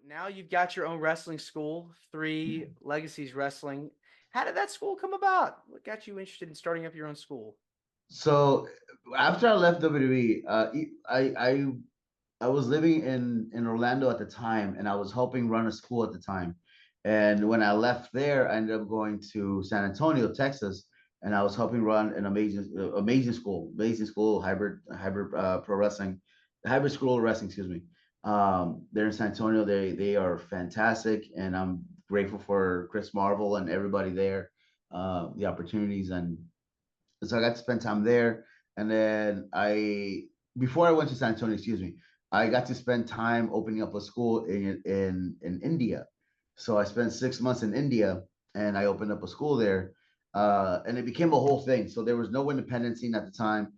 now you've got your own wrestling school, Three Legacies Wrestling. How did that school come about? What got you interested in starting up your own school? So after I left WWE, I was living in Orlando at the time, and I was helping run a school at the time. And when I left there, I ended up going to San Antonio, Texas, and I was helping run an amazing school, hybrid pro wrestling, hybrid school wrestling, excuse me. They're in San Antonio. They are fantastic, and I'm grateful for Chris Marvel and everybody there, the opportunities, and so I got to spend time there. And then before I went to San Antonio, excuse me, I got to spend time opening up a school in India. So I spent 6 months in India, and I opened up a school there, and it became a whole thing. So there was no independent scene at the time.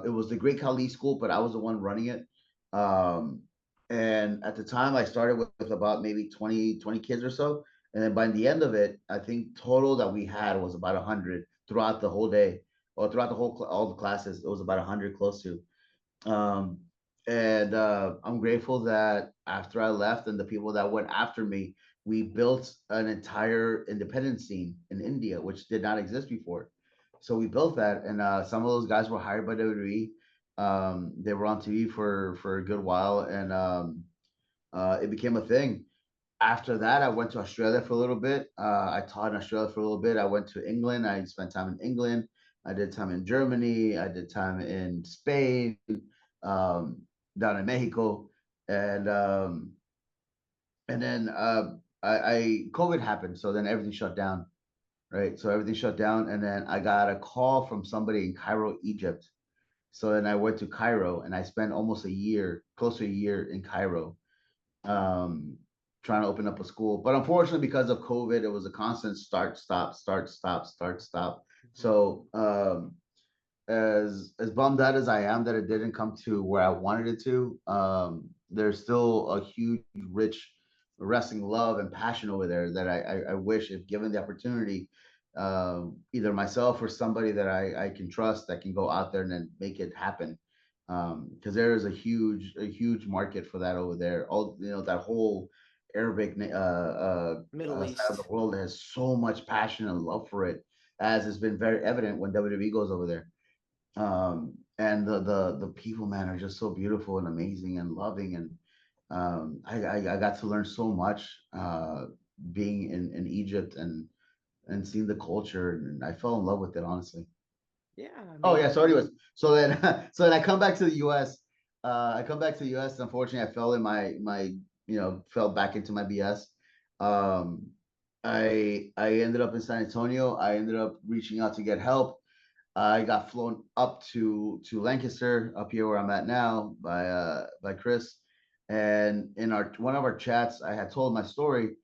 It was the Great Khali School, but I was the one running it. Um, and at the time, I started with about maybe 20 kids or so. And then by the end of it, I think total that we had was about 100 throughout the whole day, or throughout all the classes. It was about 100 close to. Um, and I'm grateful that after I left and the people that went after me, we built an entire independent scene in India, which did not exist before. So we built that, and some of those guys were hired by WWE. They were on TV for a good while, and it became a thing. After that, I went to Australia for a little bit. I taught in Australia for a little bit. I went to England. I spent time in England. I did time in Germany. I did time in Spain, um, down in Mexico, and then I COVID happened, so then everything shut down. Right, so everything shut down, and then I got a call from somebody in Cairo, Egypt. So then I went to Cairo, and I spent almost a year, close to a year in Cairo, um, trying to open up a school. But unfortunately, because of COVID, it was a constant start, stop, start, stop, start, stop. Mhm. So as bummed out as I am that it didn't come to where I wanted it to, there's still a huge, rich wrestling love and passion over there that I wish, if given the opportunity, either myself or somebody that I can trust that can go out there and then make it happen. Because there is a huge market for that over there. All that whole Arabic Middle side of the East. world has so much passion and love for it, as has been very evident when WWE goes over there. And the people, man, are just so beautiful and amazing and loving, and I got to learn so much, being in Egypt, and seeing the culture, and I fell in love with it, honestly. Yeah, I Oh yeah. mean, So anyways, so then so then I come back to the U.S. I come back to the U.S. Unfortunately, I fell in my fell back into my BS. Um, I ended up in San Antonio. I ended up reaching out to get help. I got flown up to Lancaster, up here where I'm at now, by Chris. And in our one of our chats, I had told my story,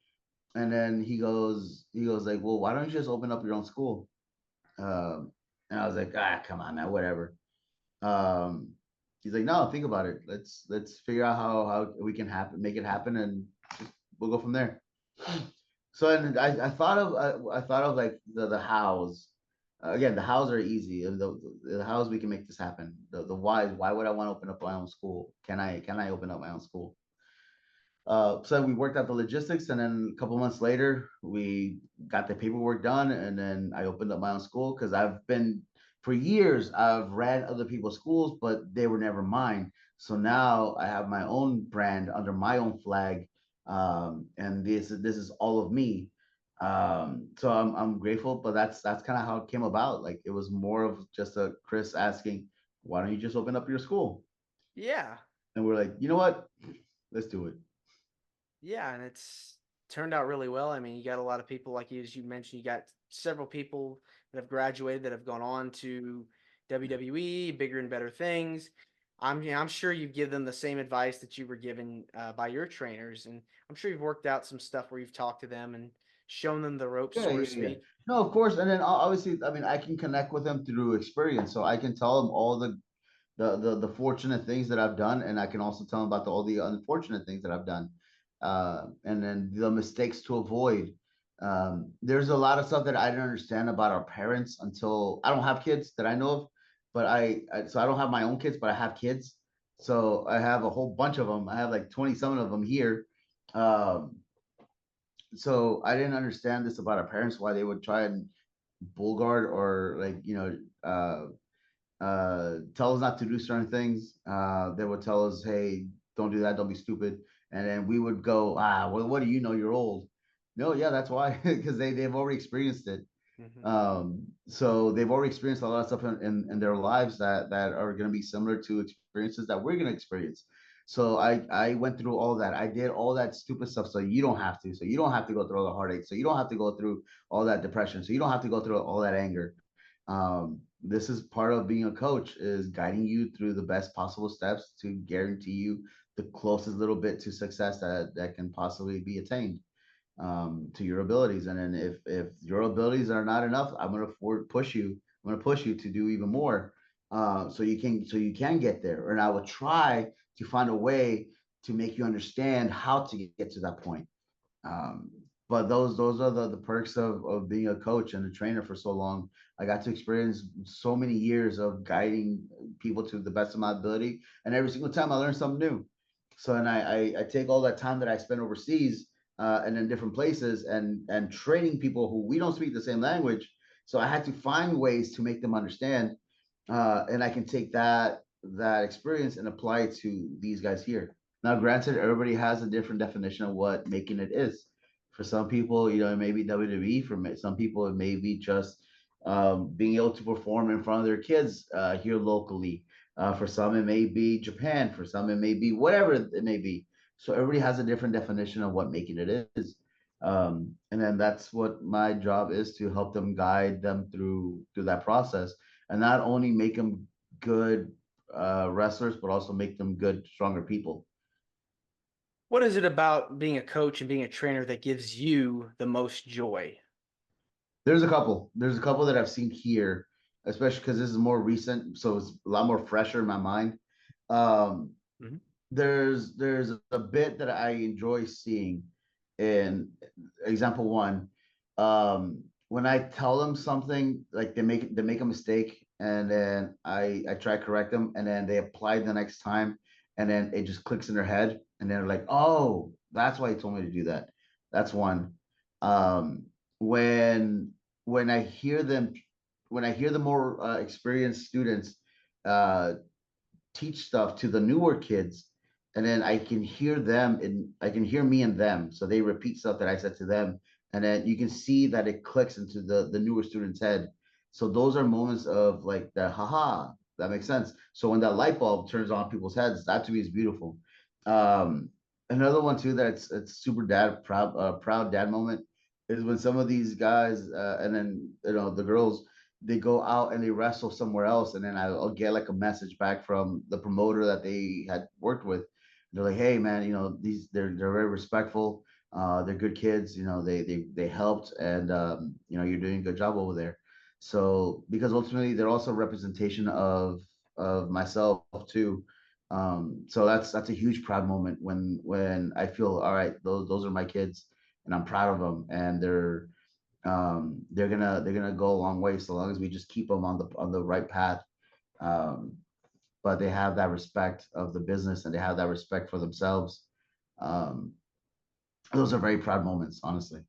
and then he goes like, "Well, why don't you just open up your own school?" Um, and I was like, come on, man, whatever. Um, he's like, "No, think about it. Let's figure out how we can make it happen, and we'll go from there." So and I thought of like the hows. Again, the hows are easy. The hows we can make this happen. The whys. Why would I want to open up my own school? Can I open up my own school? So we worked out the logistics, and then a couple months later, we got the paperwork done, and then I opened up my own school because I've been for years I've ran other people's schools, but they were never mine. So now I have my own brand under my own flag, and this is all of me. So I'm grateful, but that's kind of how it came about. Like it was more of just a Chris asking, "Why don't you just open up your school?" yeah, And we're like, you know what? Let's do it. yeah, and it's turned out really well. I mean, you got a lot of people, like you, as you mentioned, you got several people that have graduated that have gone on to WWE, bigger and better things. I'm sure you give them the same advice that you were given by your trainers, and I'm sure you've worked out some stuff where you've talked to them and shown them the ropes, Yeah, so to yeah, yeah. speak. No, of course. And then obviously, I mean, I can connect with them through experience, so I can tell them all the fortunate things that I've done, and I can also tell them about all the unfortunate things that I've done, and then the mistakes to avoid. There's a lot of stuff that I didn't understand about our parents until I don't have kids that I know of, but so I don't have my own kids, but I have kids, so I have a whole bunch of them. I have like 20 some of them here, Um, so I didn't understand this about our parents, why they would try and bull guard or like, tell us not to do certain things. They would tell us, "Hey, don't do that. Don't be stupid." And then we would go, well, what do you know? You're old. No, yeah, that's why, because they've already experienced it. Hmm. So they've already experienced a lot of stuff in their lives that are going to be similar to experiences that we're going to experience. So I went through all that. I did all that stupid stuff so you don't have to. So you don't have to go through all the heartache. So you don't have to go through all that depression. So you don't have to go through all that anger. This is part of being a coach, is guiding you through the best possible steps to guarantee you the closest little bit to success that can possibly be attained, to your abilities. And then if your abilities are not enough, I'm gonna push you. I'm gonna push you to do even more, so you can get there. And I will try to find a way to make you understand how to get to that point. Um, but those are the perks of being a coach and a trainer for so long. I got to experience so many years of guiding people to the best of my ability, and every single time I learned something new. So, and I take all that time that I spend overseas, and in different places, and training people who we don't speak the same language. So I had to find ways to make them understand, and I can take that experience and apply it to these guys here. Now, granted, everybody has a different definition of what making it is. For some people, it may be WWE. For some people, it may be just being able to perform in front of their kids here locally. For some, it may be Japan. For some, it may be whatever it may be. So everybody has a different definition of what making it is. And then that's what my job is, to help them, guide them through that process, and not only make them good wrestlers, but also make them good, stronger people. What is it about being a coach and being a trainer that gives you the most joy? There's a couple. There's a couple that I've seen here, especially because this is more recent, so it's a lot more fresher in my mind. Um, Mhm. there's a bit that I enjoy seeing. In example one, when I tell them something, like they make a mistake, and then I try to correct them, and then they apply it the next time, and then it just clicks in their head, and they're like, "Oh, that's why he told me to do that." That's one. Um, when when I hear them, when I hear the more experienced students uh, teach stuff to the newer kids, and then I can hear them and I can hear me and them. So they repeat stuff that I said to them, and then you can see that it clicks into the newer student's head. So those are moments of like the haha, that makes sense. So when that light bulb turns on people's heads, that to me is beautiful. Um, Another one too that's it's super proud dad moment is when some of these guys, and then the girls, they go out and they wrestle somewhere else, and then I'll get like a message back from the promoter that they had worked with. They're like, "Hey, man, they're very respectful. They're good kids. They helped, and you're doing a good job over there." So because ultimately they're also a representation of myself too. So that's a huge proud moment when I feel, all right, those are my kids, and I'm proud of them, and they're gonna go a long way, so long as we just keep them on the right path. Um, but they have that respect of the business, and they have that respect for themselves. Um, those are very proud moments, honestly.